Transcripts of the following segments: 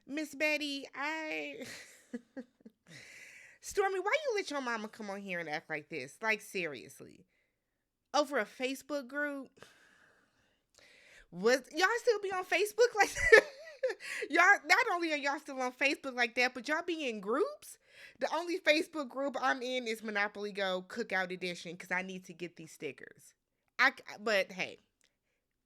Miss Betty, Stormy, why you let your mama come on here and act like this? Like, seriously. Over a Facebook group? Was y'all still be on Facebook like that? Y'all, not only are y'all still on Facebook like that, but y'all be in groups? The only Facebook group I'm in is Monopoly Go Cookout Edition because I need to get these stickers. But hey,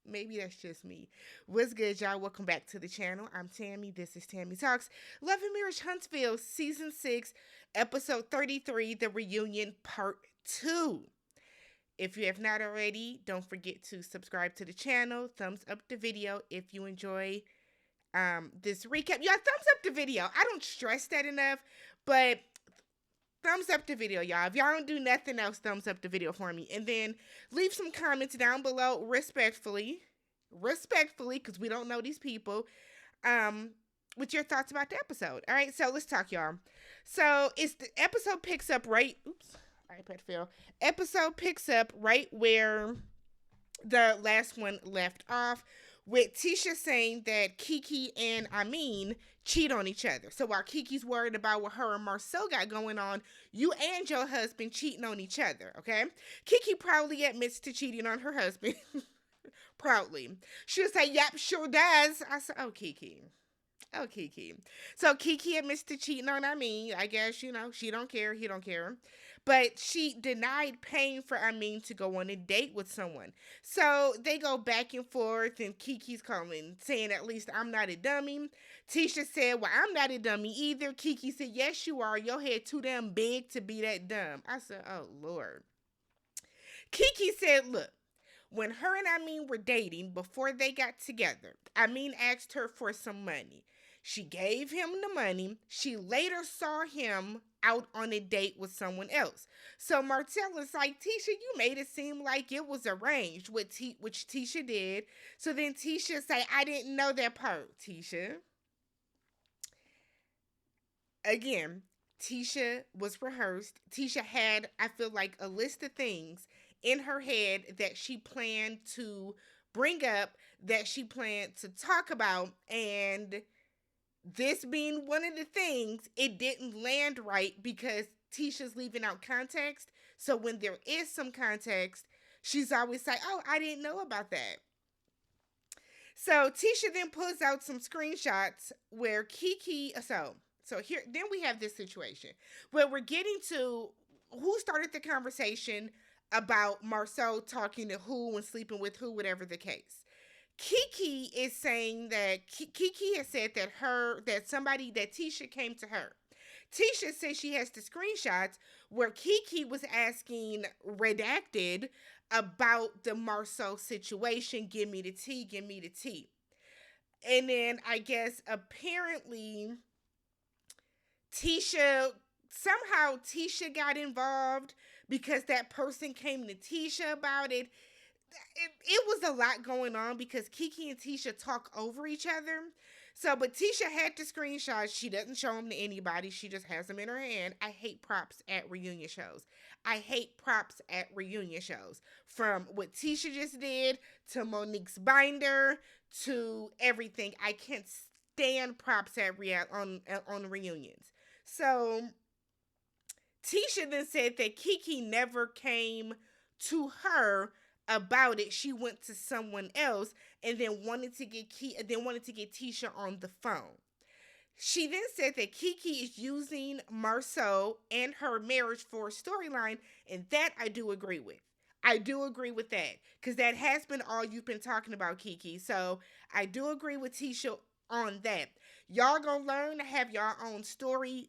maybe that's just me. What's good, y'all? Welcome back to the channel. I'm Tammy. This is Tammy Talks. Love and Marriage Huntsville, Season 6, Episode 33, The Reunion Part 2. If you have not already, don't forget to subscribe to the channel. Thumbs up the video if you enjoy this recap. Yeah, thumbs up the video. I don't stress that enough, but thumbs up the video, y'all. If y'all don't do nothing else, thumbs up the video for me. And then leave some comments down below respectfully, because we don't know these people, with your thoughts about the episode. All right, so let's talk, y'all. So it's the episode picks up right. Oops, iPad fell. Episode picks up right where the last one left off, with Tisha saying that Kiki and Amin cheat on each other. So while Kiki's worried about what her and Marcel got going on, you and your husband cheating on each other, okay? Kiki proudly admits to cheating on her husband. Proudly. She'll say, yep, sure does. I said, oh, Kiki. Oh, Kiki. So Kiki admits to cheating on Amin. I guess, she don't care. He don't care. But she denied paying for Amin to go on a date with someone. So they go back and forth, and Kiki's calling, saying, at least I'm not a dummy. Tisha said, well, I'm not a dummy either. Kiki said, yes, you are. Your head too damn big to be that dumb. I said, oh, Lord. Kiki said, look, when her and Amin were dating before they got together, Amin asked her for some money. She gave him the money. She later saw him out on a date with someone else. So Martell is like, Tisha, you made it seem like it was arranged, which Tisha did. So then Tisha say, I didn't know that part, Tisha. Again, Tisha was rehearsed. Tisha had, I feel like, a list of things in her head that she planned to bring up, that she planned to talk about, and this being one of the things, it didn't land right because Tisha's leaving out context. So when there is some context, she's always like, oh, I didn't know about that. So Tisha then pulls out some screenshots where Kiki, so here, then we have this situation where we're getting to who started the conversation about Marcel talking to who and sleeping with who, whatever the case. Kiki is saying that Kiki has said that that Tisha came to her. Tisha says she has the screenshots where Kiki was asking Redacted about the Marcel situation. Give me the tea, give me the tea. And then I guess apparently somehow Tisha got involved because that person came to Tisha about it. It was a lot going on because Kiki and Tisha talk over each other. So, but Tisha had the screenshots. She doesn't show them to anybody. She just has them in her hand. I hate props at reunion shows. I hate props at reunion shows. From what Tisha just did to Monique's binder to everything. I can't stand props at on reunions. So, Tisha then said that Kiki never came to her about it. She went to someone else and then wanted to get Tisha on the phone. She then said that Kiki is using Marceau and her marriage for a storyline, and that I do agree with. I do agree with that because that has been all you've been talking about, Kiki. So I do agree with Tisha on that. Y'all gonna learn to have your own storylines.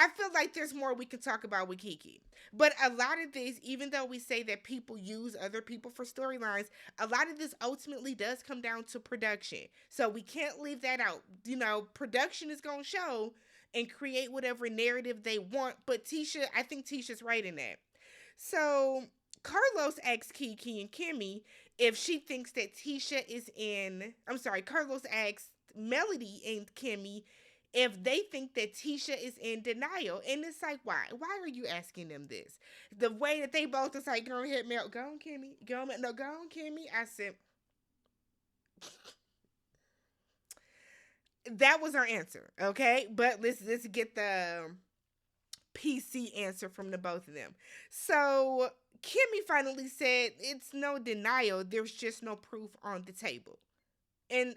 I feel like there's more we can talk about with Kiki. But a lot of this, even though we say that people use other people for storylines, a lot of this ultimately does come down to production. So we can't leave that out. Production is going to show and create whatever narrative they want. But I think Tisha's right in that. So Carlos asked Kiki and Kimmy if she thinks that Carlos asked Melody and Kimmy if they think that Tisha is in denial. And it's like, why? Why are you asking them this? The way that they both was like, go ahead, Mel. Go on, Kimmy. Go on, Kimmy. I said, That was our answer, okay? But let's get the PC answer from the both of them. So Kimmy finally said it's no denial, there's just no proof on the table. And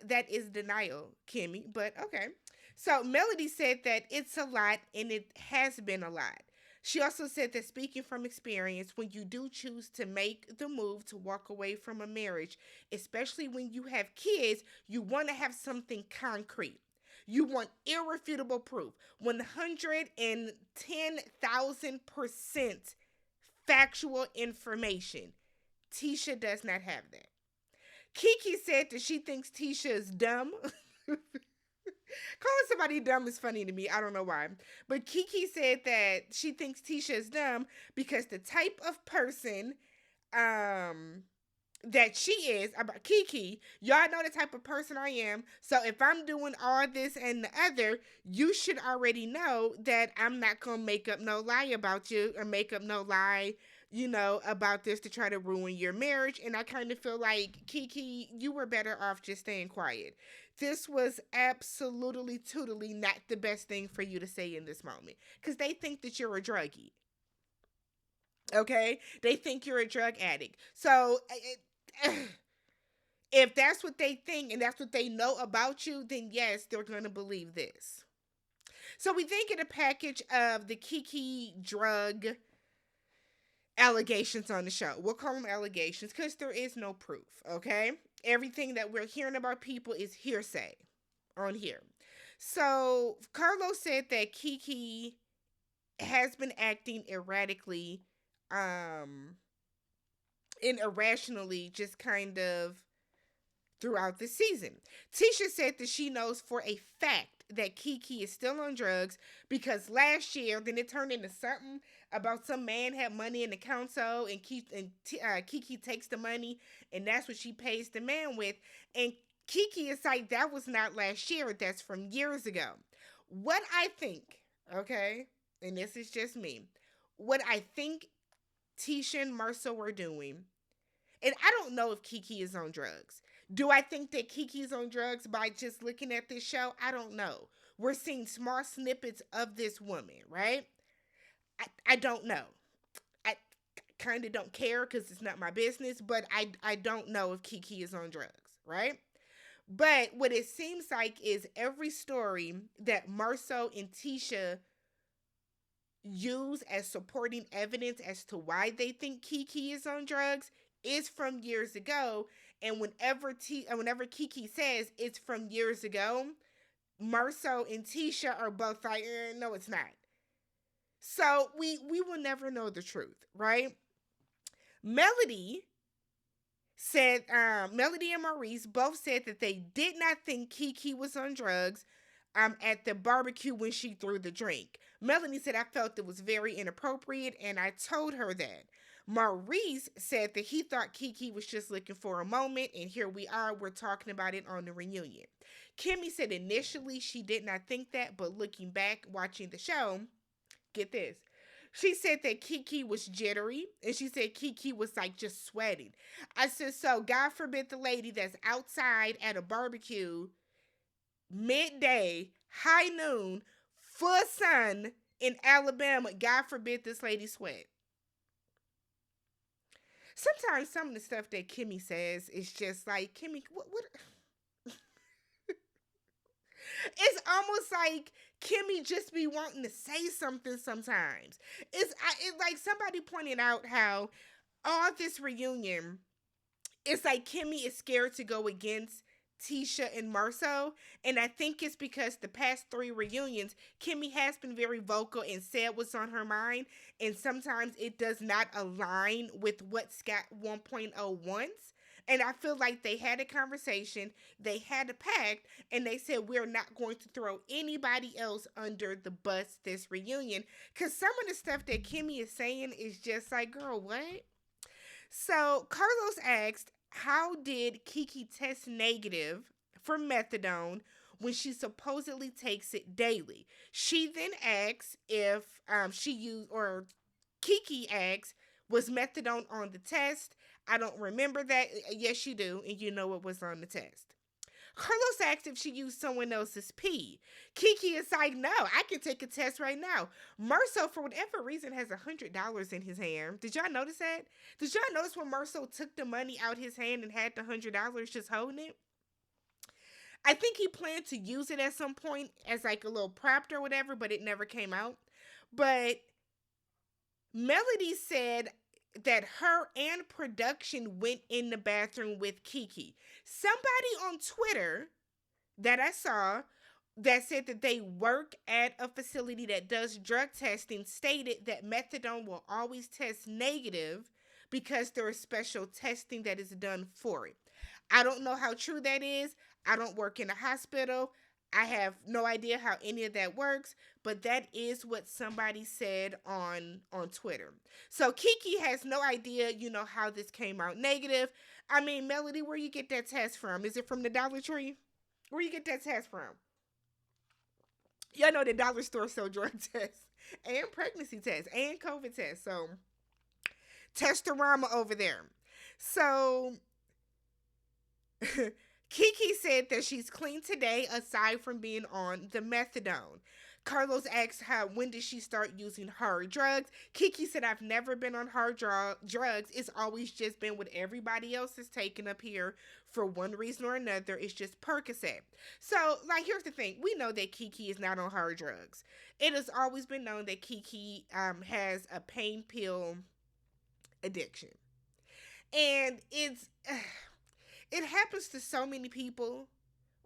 that is denial, Kimmy, but okay. So Melody said that it's a lot and it has been a lot. She also said that speaking from experience, when you do choose to make the move to walk away from a marriage, especially when you have kids, you want to have something concrete. You want irrefutable proof. 110,000% factual information. Tisha does not have that. Kiki said that she thinks Tisha is dumb. Calling somebody dumb is funny to me. I don't know why. But Kiki said that she thinks Tisha is dumb because the type of person um that she is about Kiki, y'all know the type of person I am. So if I'm doing all this and the other, you should already know that I'm not gonna make up no lie about you or make up no lie, about this to try to ruin your marriage. And I kind of feel like Kiki, you were better off just staying quiet. This was absolutely, totally not the best thing for you to say in this moment because they think that you're a druggie. Okay, they think you're a drug addict. So if that's what they think and that's what they know about you, then yes, they're going to believe this. So we then get a package of the Kiki drug allegations on the show. We'll call them allegations because there is no proof, okay? Everything that we're hearing about people is hearsay on here. So Carlos said that Kiki has been acting erratically, um, and irrationally, just kind of throughout the season. Tisha said that she knows for a fact that Kiki is still on drugs because last year, then it turned into something about some man had money in the console and Kiki takes the money and that's what she pays the man with. And Kiki is like, that was not last year, that's from years ago. What I think, okay, and this is just me, what I think Tisha and Marcel were doing, and I don't know if Kiki is on drugs. Do I think that Kiki's on drugs by just looking at this show? I don't know. We're seeing small snippets of this woman, right? I don't know. I kind of don't care because it's not my business, but I don't know if Kiki is on drugs, right? But what it seems like is every story that Marceau and Tisha use as supporting evidence as to why they think Kiki is on drugs is from years ago. And whenever Kiki says it's from years ago, Marceau and Tisha are both like, no, it's not. So we will never know the truth, right? Melody said, Melody and Maurice both said that they did not think Kiki was on drugs at the barbecue when she threw the drink. Melanie said, I felt it was very inappropriate and I told her that. Maurice said that he thought Kiki was just looking for a moment, and here we are, we're talking about it on the reunion. Kimmy said initially she did not think that, but looking back, watching the show, get this. She said that Kiki was jittery, and she said Kiki was like just sweating. I said, so God forbid the lady that's outside at a barbecue, midday, high noon, full sun in Alabama, God forbid this lady sweat. Sometimes some of the stuff that Kimmy says is just like, Kimmy, what? It's almost like Kimmy just be wanting to say something sometimes. It's like somebody pointed out how all this reunion, it's like Kimmy is scared to go against Tisha and Marceau. And I think it's because the past 3 reunions, Kimmy has been very vocal and said what's on her mind. And sometimes it does not align with what Scott 1.0 wants. And I feel like they had a conversation, they had a pact, and they said, we're not going to throw anybody else under the bus this reunion. Because some of the stuff that Kimmy is saying is just like, girl, what? So Carlos asked, how did Kiki test negative for methadone when she supposedly takes it daily? She then asks if she used, or Kiki asks, was methadone on the test? I don't remember that. Yes, you do, and you know what was on the test. Carlos asked if she used someone else's pee. Kiki is like, no, I can take a test right now. Marcel, for whatever reason, has $100 in his hand. Did y'all notice that? Did y'all notice when Marcel took the money out his hand and had the $100 just holding it? I think he planned to use it at some point as like a little prop or whatever, but it never came out. But Melody said that her and production went in the bathroom with Kiki. Somebody on Twitter that I saw that said that they work at a facility that does drug testing stated that methadone will always test negative because there is special testing that is done for it. I don't know how true that is. I don't work in a hospital. I have no idea how any of that works, but that is what somebody said on Twitter. So Kiki has no idea, how this came out negative. I mean, Melody, where you get that test from? Is it from the Dollar Tree? Where you get that test from? Y'all know the dollar store sell drug tests and pregnancy tests and COVID tests. So Testorama over there. So Kiki said that she's clean today aside from being on the methadone. Carlos asked when did she start using hard drugs. Kiki said, I've never been on hard drugs. It's always just been what everybody else is taking up here for one reason or another. It's just Percocet. So, here's the thing. We know that Kiki is not on hard drugs. It has always been known that Kiki has a pain pill addiction. And it happens to so many people,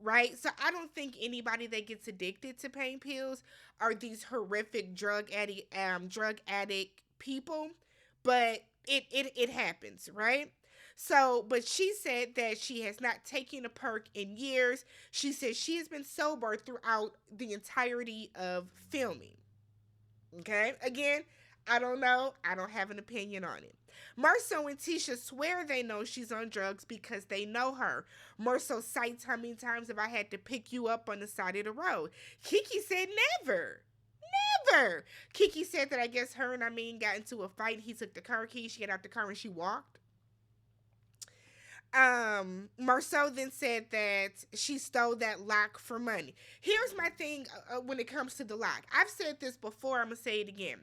right? So I don't think anybody that gets addicted to pain pills are these horrific drug addict people, but it happens, right? So, but she said that she has not taken a perk in years. She said she has been sober throughout the entirety of filming. Okay? Again, I don't know. I don't have an opinion on it. Marcel and Tisha swear they know she's on drugs because they know her. Marcel cites how many times have I had to pick you up on the side of the road. Kiki said never. Never. Kiki said that I guess her and Amin got into a fight. He took the car keys. She got out the car and she walked. Marcel then said that she stole that lock for money. Here's my thing when it comes to the lock. I've said this before. I'm going to say it again.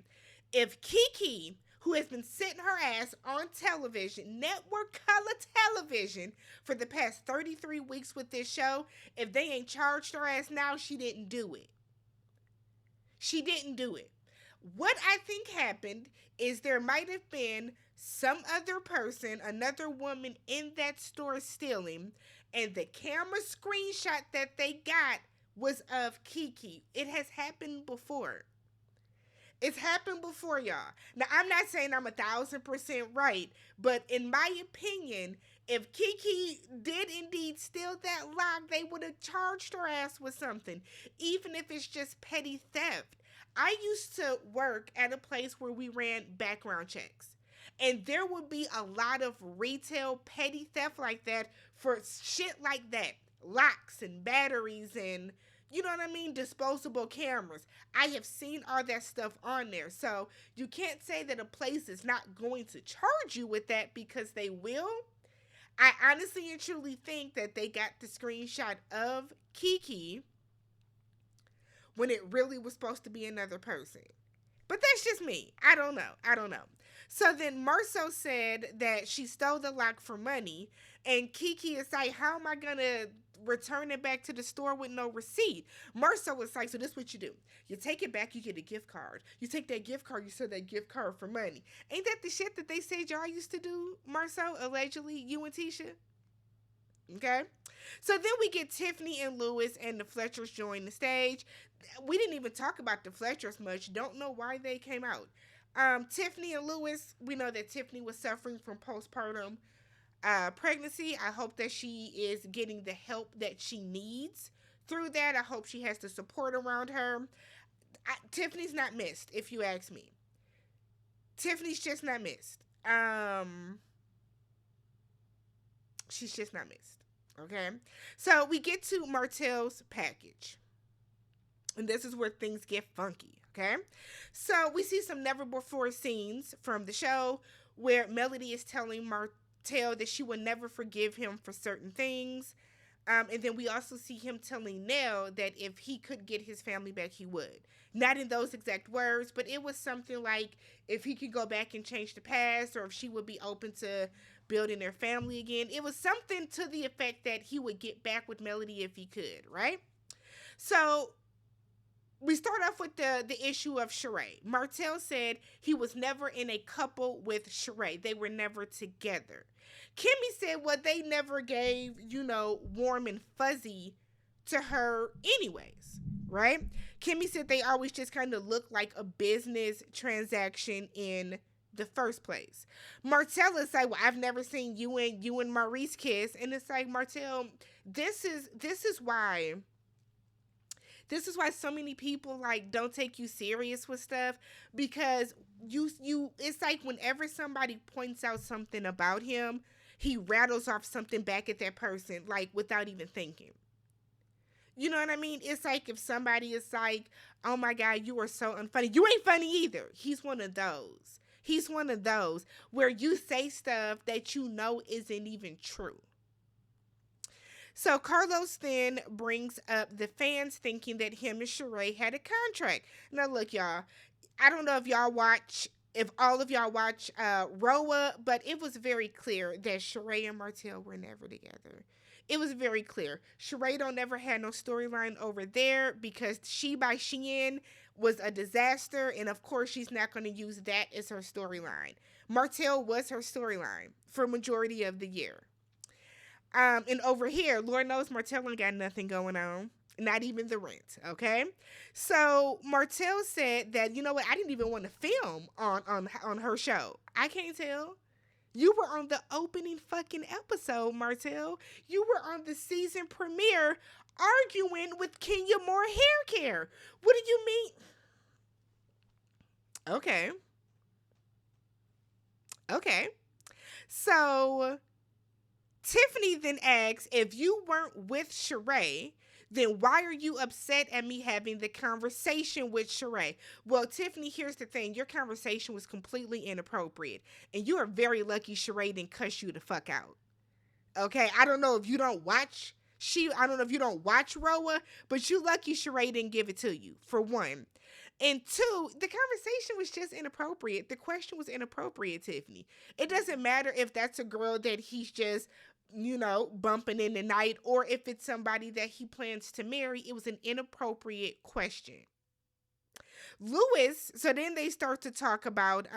If Kiki, who has been sitting her ass on television, network color television, for the past 33 weeks with this show, if they ain't charged her ass now, she didn't do it. She didn't do it. What I think happened is there might have been some other person, another woman in that store stealing, and the camera screenshot that they got was of Kiki. It has happened before. It's happened before, y'all. Now, I'm not saying I'm 1,000% right, but in my opinion, if Kiki did indeed steal that lock, they would have charged her ass with something, even if it's just petty theft. I used to work at a place where we ran background checks, and there would be a lot of retail petty theft like that for shit like that. Locks and batteries and, you know what I mean, disposable cameras. I have seen all that stuff on there. So you can't say that a place is not going to charge you with that, because they will. I honestly and truly think that they got the screenshot of Kiki when it really was supposed to be another person. But that's just me. I don't know. So then Marcel said that she stole the lock for money, and Kiki is like, how am I going to return it back to the store with no receipt? Marcel was like, so this is what you do. You take it back, you get a gift card. You take that gift card, you sell that gift card for money. Ain't that the shit that they said y'all used to do, Marcel, allegedly, you and Tisha? Okay? So then we get Tiffany and Lewis and the Fletchers join the stage. We didn't even talk about the Fletchers much. Don't know why they came out. Tiffany and Lewis, we know that Tiffany was suffering from postpartum pregnancy. I hope that she is getting the help that she needs through that. I hope she has the support around her. Tiffany's not missed, if you ask me. Tiffany's just not missed. She's just not missed. Okay? So we get to Martell's package. And this is where things get funky. Okay? So we see some never before scenes from the show where Melody is telling Martell that she will never forgive him for certain things. And then we also see him telling Nell that if he could get his family back, he would. Not in those exact words, but it was something like if he could go back and change the past, or if she would be open to building their family again. It was something to the effect that he would get back with Melody if he could, right? So we start off with the issue of Sheree. Martell said he was never in a couple with Sheree. They were never together. Kimmy said, well, they never gave, warm and fuzzy to her anyways, right? Kimmy said they always just kind of looked like a business transaction in the first place. Martell is like, well, I've never seen you and Maurice kiss. And it's like, Martell, this is why so many people like don't take you serious with stuff, because you it's like whenever somebody points out something about him, he rattles off something back at that person like without even thinking. You know what I mean? It's like if somebody is like, "Oh my god, you are so unfunny." You ain't funny either. He's one of those. He's one of those where you say stuff that you know isn't even true. So Carlos then brings up the fans thinking that him and Sheree had a contract. Now look, y'all, I don't know if all of y'all watch Roa, but it was very clear that Sheree and Martell were never together. It was very clear. Sheree don't never had no storyline over there because She by Shein was a disaster, and of course she's not going to use that as her storyline. Martell was her storyline for majority of the year. And over here, Lord knows Martell ain't got nothing going on. Not even the rent, okay? So Martell said that, you know what, I didn't even want to film on her show. I can't tell. You were on the opening fucking episode, Martell. You were on the season premiere arguing with Kenya Moore Hair Care. What do you mean? Okay. Okay. So Tiffany then asks, if you weren't with Sheree, then why are you upset at me having the conversation with Sheree? Well, Tiffany, here's the thing. Your conversation was completely inappropriate. And you are very lucky Sheree didn't cuss you the fuck out. Okay? I don't know if you don't watch Roa, but you lucky Sheree didn't give it to you, for one. And two, the conversation was just inappropriate. The question was inappropriate, Tiffany. It doesn't matter if that's a girl that he's just, bumping in the night, or if it's somebody that he plans to marry. It was an inappropriate question. Lewis, so then they start to talk about,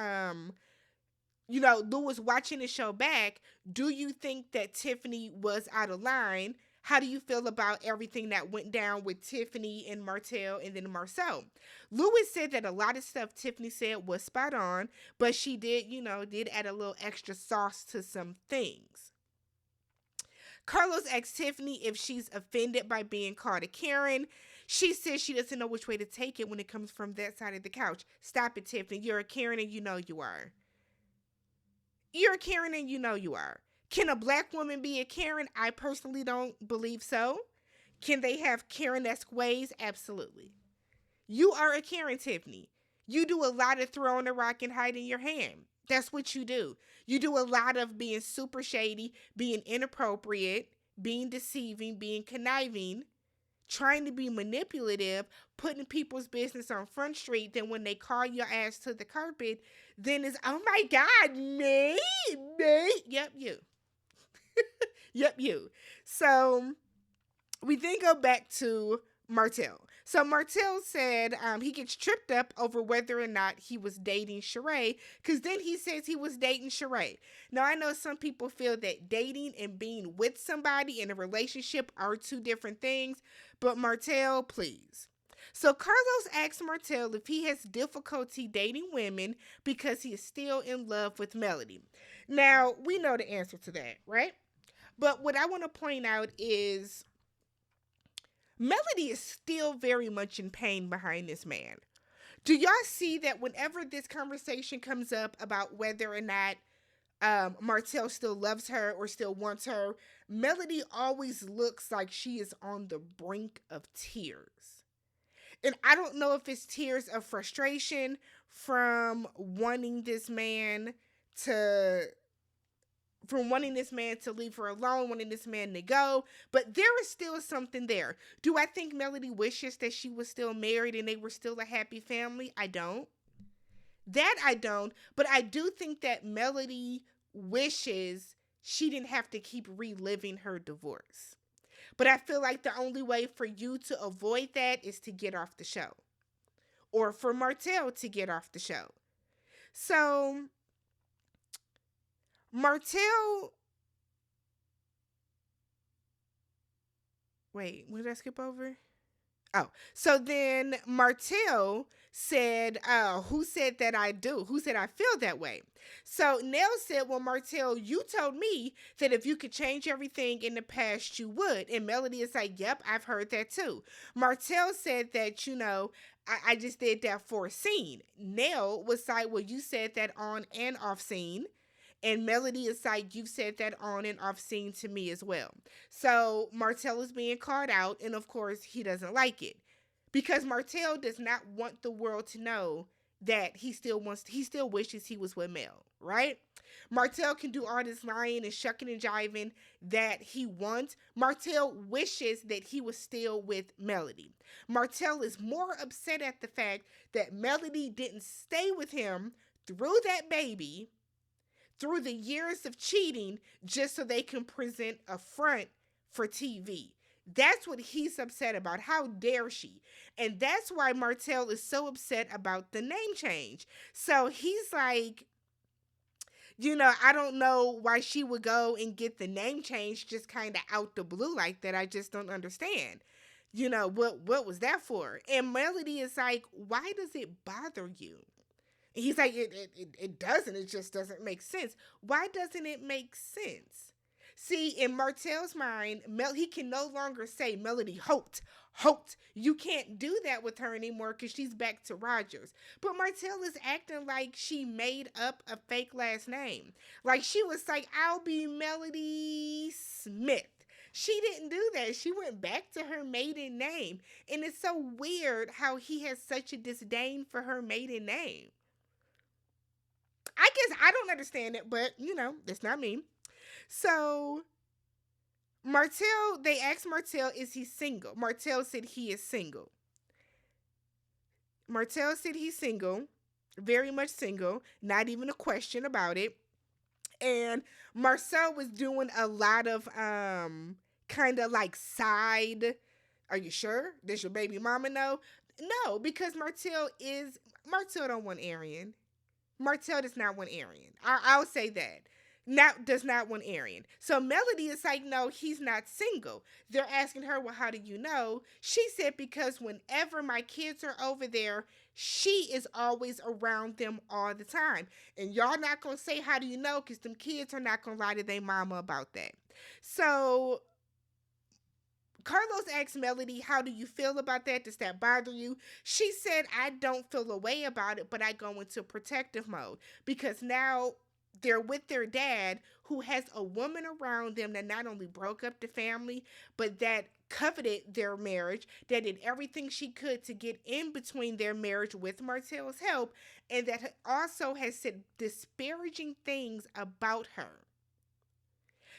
Lewis watching the show back. Do you think that Tiffany was out of line? How do you feel about everything that went down with Tiffany and Martell and then Marcel? Lewis said that a lot of stuff Tiffany said was spot on, but she did add a little extra sauce to some things. Carlos asked Tiffany if she's offended by being called a Karen. She says she doesn't know which way to take it when it comes from that side of the couch. Stop it, Tiffany. You're a Karen and you know you are. You're a Karen and you know you are. Can a black woman be a Karen? I personally don't believe so. Can they have Karen-esque ways? Absolutely. You are a Karen, Tiffany. You do a lot of throwing a rock and hiding your hand. That's what you do. You do a lot of being super shady, being inappropriate, being deceiving, being conniving, trying to be manipulative, putting people's business on Front Street. Then when they call your ass to the carpet, then it's, oh my God, me? Yep, you. Yep, you. So we then go back to Martell. So Martell said he gets tripped up over whether or not he was dating Sheree, because then he says he was dating Sheree. Now, I know some people feel that dating and being with somebody in a relationship are two different things, but Martell, please. So Carlos asks Martell if he has difficulty dating women because he is still in love with Melody. Now, we know the answer to that, right? But what I want to point out is Melody is still very much in pain behind this man. Do y'all see that whenever this conversation comes up about whether or not Martell still loves her or still wants her, Melody always looks like she is on the brink of tears. And I don't know if it's tears of frustration from wanting this man to from wanting this man to leave her alone, wanting this man to go, but there is still something there. Do I think Melody wishes that she was still married and they were still a happy family? I don't. That I don't, but I do think that Melody wishes she didn't have to keep reliving her divorce. But I feel like the only way for you to avoid that is to get off the show, or for Martell to get off the show. So, Martell, wait, what did I skip over? Oh, so then Martell said, who said that I do? Who said I feel that way? So Nell said, well, Martell, you told me that if you could change everything in the past, you would. And Melody is like, yep, I've heard that too. Martell said that, I just did that for a scene. Nell was like, well, you said that on and off scene. And Melody is like, you've said that on and off scene to me as well. So Martell is being called out, and of course he doesn't like it. Because Martell does not want the world to know that he still wishes he was with Mel, right? Martell can do all this lying and shucking and jiving that he wants. Martell wishes that he was still with Melody. Martell is more upset at the fact that Melody didn't stay with him through that baby, through the years of cheating, just so they can present a front for TV. That's what he's upset about. How dare she? And that's why Martell is so upset about the name change. So he's like, I don't know why she would go and get the name change just kind of out the blue like that. I just don't understand. What was that for? And Melody is like, why does it bother you? He's like, it doesn't. It just doesn't make sense. Why doesn't it make sense? See, in Martell's mind, he can no longer say Melody hoped. You can't do that with her anymore because she's back to Rogers. But Martell is acting like she made up a fake last name. Like she was like, I'll be Melody Smith. She didn't do that. She went back to her maiden name. And it's so weird how he has such a disdain for her maiden name. I guess I don't understand it, but that's not me. So they asked Martell, is he single? Martell said he is single. Martell said he's single, very much single, not even a question about it. And Marcel was doing a lot of kind of like side, are you sure? Does your baby mama know? No, because Martell don't want Arian. Martell does not want Arian. I'll say that. Does not want Arian. So Melody is like, no, he's not single. They're asking her, well, how do you know? She said, because whenever my kids are over there, she is always around them all the time. And y'all not going to say, how do you know? Because them kids are not going to lie to their mama about that. So Carlos asked Melody, how do you feel about that? Does that bother you? She said, I don't feel a way about it, but I go into protective mode because now they're with their dad, who has a woman around them that not only broke up the family, but that coveted their marriage, that did everything she could to get in between their marriage with Martell's help, and that also has said disparaging things about her.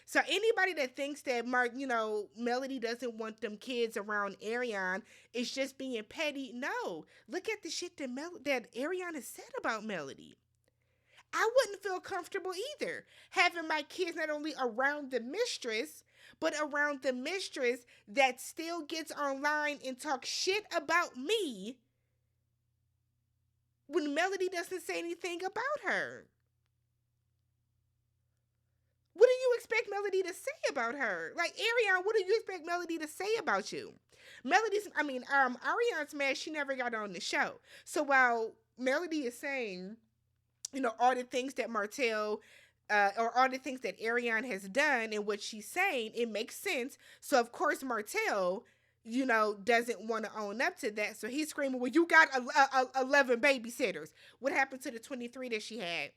So anybody that thinks that Melody doesn't want them kids around Ariane is just being petty. No, look at the shit that Ariane has said about Melody. I wouldn't feel comfortable either having my kids not only around the mistress, but around the mistress that still gets online and talks shit about me when Melody doesn't say anything about her. What do you expect Melody to say about her? Like, Ariane, what do you expect Melody to say about you? Ariane's mad she never got on the show. So while Melody is saying, all the things that Martell, or all the things that Ariane has done and what she's saying, it makes sense. So of course Martell, doesn't want to own up to that. So he's screaming, well, you got 11 babysitters. What happened to the 23 that she had?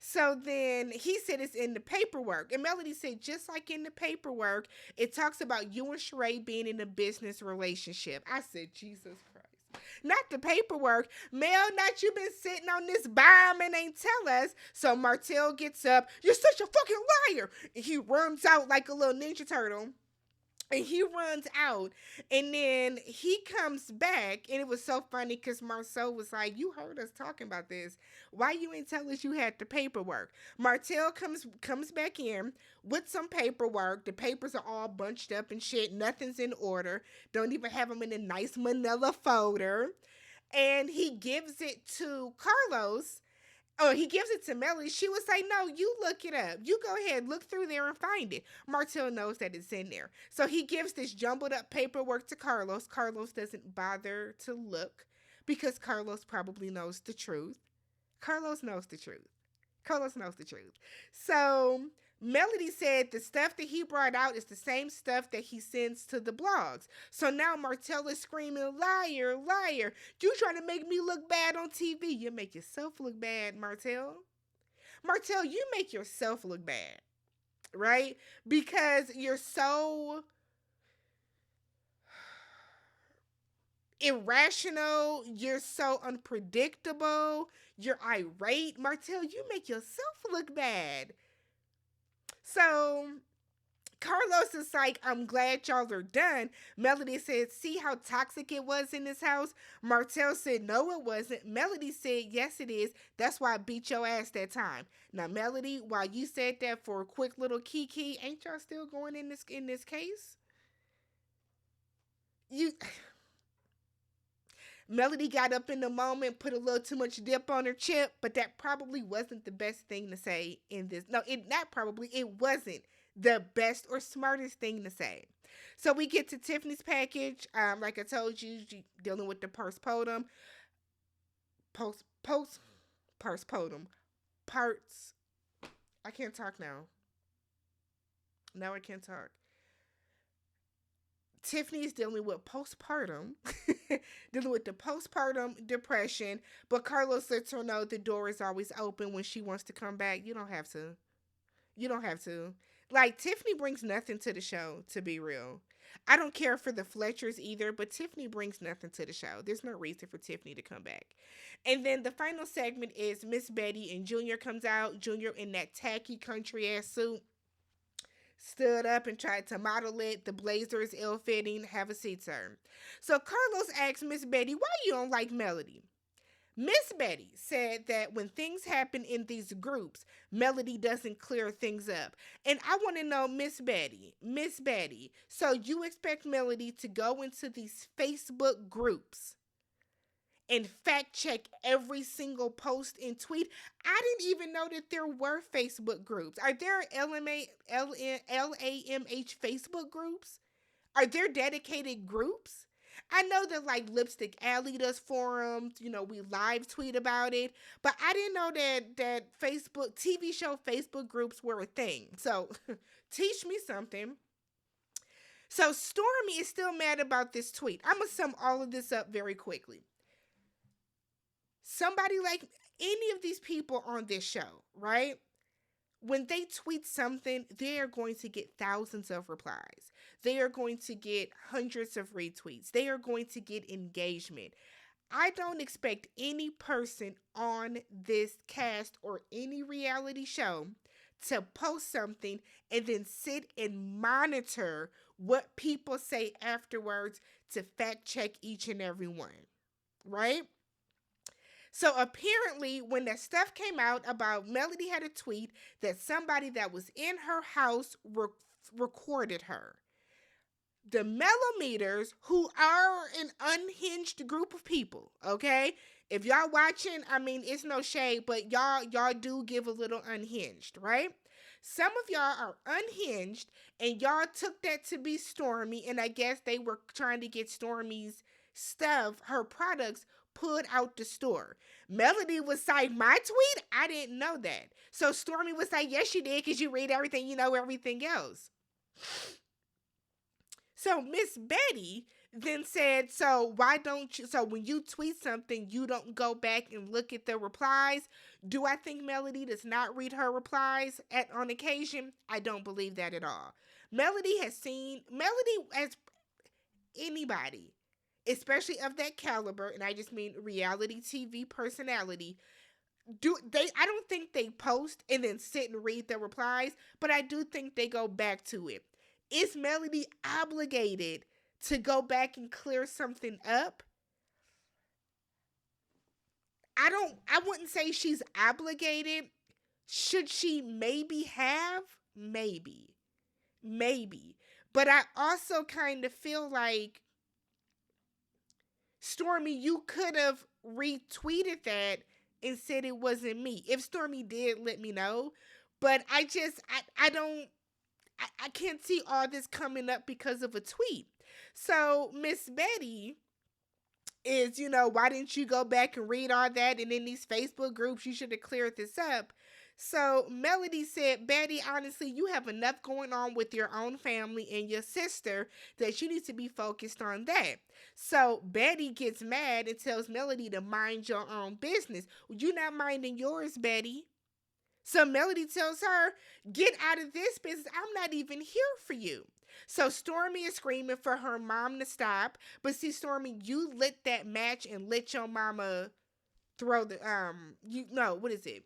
So then he said it's in the paperwork. And Melody said, just like in the paperwork, it talks about you and Sheree being in a business relationship. I said, Jesus Christ. Not the paperwork. Mel, not you been sitting on this bomb and ain't tell us. So Martell gets up. You're such a fucking liar. And he runs out like a little Ninja Turtle. And he runs out, and then he comes back, and it was so funny because Marceau was like, "You heard us talking about this. Why you ain't tell us you had the paperwork?" Martell comes back in with some paperwork. The papers are all bunched up and shit. Nothing's in order. Don't even have them in a nice manila folder. And he gives it to Carlos. Oh, he gives it to Melody. She was like, "No, you look it up. You go ahead, look through there and find it." Martell knows that it's in there. So he gives this jumbled up paperwork to Carlos. Carlos doesn't bother to look because Carlos probably knows the truth. Carlos knows the truth. Carlos knows the truth. So Melody said the stuff that he brought out is the same stuff that he sends to the blogs. So now Martell is screaming, "Liar, liar. You trying to make me look bad on TV. You make yourself look bad, Martell. Martell, you make yourself look bad, right? Because you're so irrational. You're so unpredictable. You're irate. Martell, you make yourself look bad." So Carlos is like, "I'm glad y'all are done." Melody said, "See how toxic it was in this house?" Martell said, "No, it wasn't." Melody said, "Yes, it is. That's why I beat your ass that time." Now, Melody, while you said that for a quick little kiki, ain't y'all still going in this case? You Melody got up in the moment, put a little too much dip on her chip, but that probably wasn't the best thing to say in this. No, it wasn't the best or smartest thing to say. So we get to Tiffany's package. Like I told you, she dealing with the postpartum, post postpartum parts. I can't talk now. Now I can't talk. Tiffany's dealing with postpartum, dealing with the postpartum depression, but Carlos lets her know the door is always open when she wants to come back. You don't have to. You don't have to. Like, Tiffany brings nothing to the show, to be real. I don't care for the Fletchers either, but Tiffany brings nothing to the show. There's no reason for Tiffany to come back. And then the final segment is Miss Betty and Junior comes out. Junior in that tacky country ass suit stood up and tried to model it. The blazer is ill fitting. Have a seat, sir. So Carlos asked Miss Betty, "Why you don't like Melody?" Miss Betty said that when things happen in these groups, Melody doesn't clear things up. And I want to know, Miss Betty, so you expect Melody to go into these Facebook groups and fact check every single post and tweet? I didn't even know that there were Facebook groups. Are there LAMH Facebook groups? Are there dedicated groups? I know that like Lipstick Alley does forums, we live tweet about it, but I didn't know that Facebook TV show Facebook groups were a thing. So teach me something. So Stormy is still mad about this tweet. I'm gonna sum all of this up very quickly. Somebody like any of these people on this show, right? When they tweet something, they are going to get thousands of replies. They are going to get hundreds of retweets. They are going to get engagement. I don't expect any person on this cast or any reality show to post something and then sit and monitor what people say afterwards to fact check each and every one, right? So apparently, when that stuff came out about Melody had a tweet that somebody that was in her house recorded her. The Mellometers, who are an unhinged group of people, okay? If y'all watching, I mean, it's no shade, but y'all do give a little unhinged, right? Some of y'all are unhinged, and y'all took that to be Stormy, and I guess they were trying to get Stormy's stuff, her products, put out the store. Melody was like, "My tweet? I didn't know that." So Stormy was like, "Yes, you did, because you read everything, you know everything else." So Miss Betty then said, "So why don't you, so when you tweet something, you don't go back and look at the replies?" Do I think Melody does not read her replies on occasion? I don't believe that at all. Melody, as anybody, especially of that caliber, and I just mean reality TV personality, I don't think they post and then sit and read the replies, but I do think they go back to it. Is Melody obligated to go back and clear something up? I wouldn't say she's obligated. Should she maybe have? Maybe. Maybe. But I also kind of feel like, Stormy, you could have retweeted that and said it wasn't me. If Stormy did, let me know. But I don't, I can't see all this coming up because of a tweet. So Miss Betty is, why didn't you go back and read all that? And in these Facebook groups, you should have cleared this up. So Melody said, Betty, honestly, you have enough going on with your own family and your sister that you need to be focused on that. So Betty gets mad and tells Melody to mind your own business. You're not minding yours, Betty. So Melody tells her, get out of this business. I'm not even here for you. So Stormy is screaming for her mom to stop. But see, Stormy, you lit that match and let your mama throw the, what is it?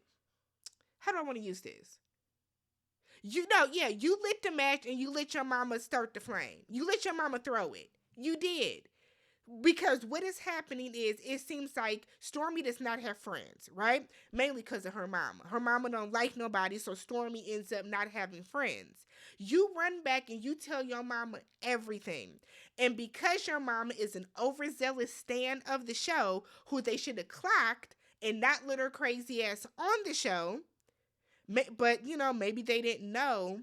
How do I want to use this? You lit the match and you let your mama start the flame. You let your mama throw it. You did. Because what is happening is, it seems like Stormy does not have friends, right? Mainly because of her mama. Her mama don't like nobody, so Stormy ends up not having friends. You run back and you tell your mama everything. And because your mama is an overzealous stan of the show, who they should have clocked and not let her crazy ass on the show, but maybe they didn't know,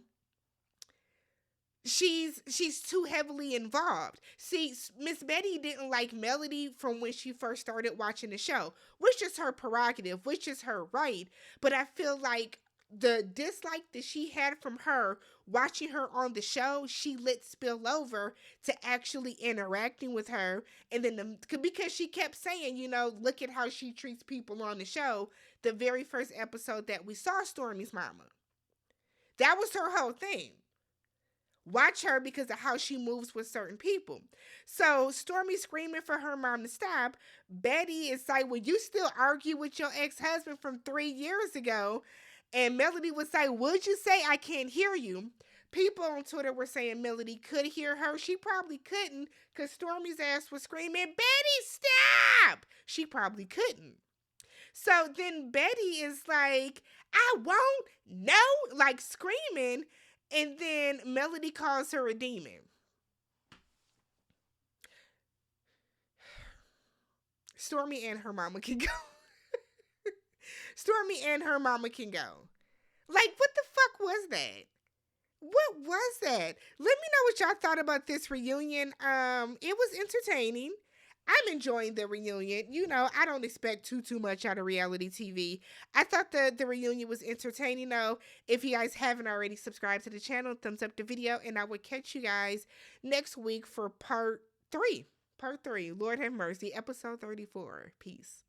she's too heavily involved. See, Miss Betty didn't like Melody from when she first started watching the show, which is her prerogative, which is her right. But I feel like the dislike that she had from her watching her on the show, she let spill over to actually interacting with her. And then because she kept saying, look at how she treats people on the show. The very first episode that we saw Stormy's mama, that was her whole thing. Watch her because of how she moves with certain people. So Stormy screaming for her mom to stop. Betty is like, well, you still argue with your ex-husband from 3 years ago. And Melody was like, would you say I can't hear you? People on Twitter were saying Melody could hear her. She probably couldn't, because Stormy's ass was screaming, Betty, stop! She probably couldn't. So then Betty is like, I won't, no, like screaming. And then Melody calls her a demon. Stormy and her mama can go. Stormy and her mama can go. Like, what the fuck was that? What was that? Let me know what y'all thought about this reunion. It was entertaining. I'm enjoying the reunion. I don't expect too much out of reality TV. I thought the reunion was entertaining, though. If you guys haven't already subscribed to the channel, thumbs up the video, and I will catch you guys next week for part 3. Part 3, Lord have mercy, episode 34. Peace.